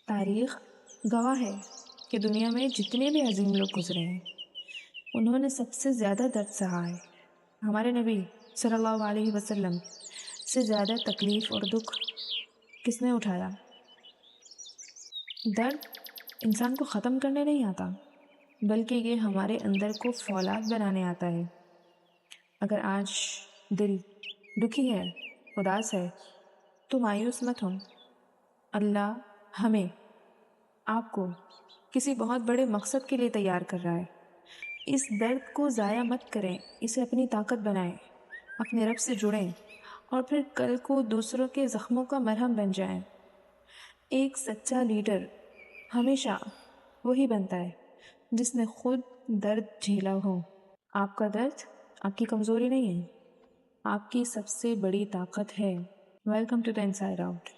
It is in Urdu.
تاریخ گواہ ہے کہ دنیا میں جتنے بھی عظیم لوگ گزرے ہیں انہوں نے سب سے زیادہ درد سہا ہے۔ ہمارے نبی صلی اللہ علیہ وسلم سے زیادہ تکلیف اور دکھ کس نے اٹھایا؟ درد انسان کو ختم کرنے نہیں آتا، بلکہ یہ ہمارے اندر کو فولاد بنانے آتا ہے۔ اگر آج دل دکھی ہے، اداس ہے، تو مایوس مت ہو۔ اللہ ہمیں، آپ کو کسی بہت بڑے مقصد کے لیے تیار کر رہا ہے۔ اس درد کو ضائع مت کریں، اسے اپنی طاقت بنائیں، اپنے رب سے جڑیں اور پھر کل کو دوسروں کے زخموں کا مرہم بن جائیں۔ ایک سچا لیڈر ہمیشہ وہی بنتا ہے جس نے خود درد جھیلا ہو۔ آپ کا درد آپ کی کمزوری نہیں ہے، آپ کی سب سے بڑی طاقت ہے۔ Welcome to the inside out.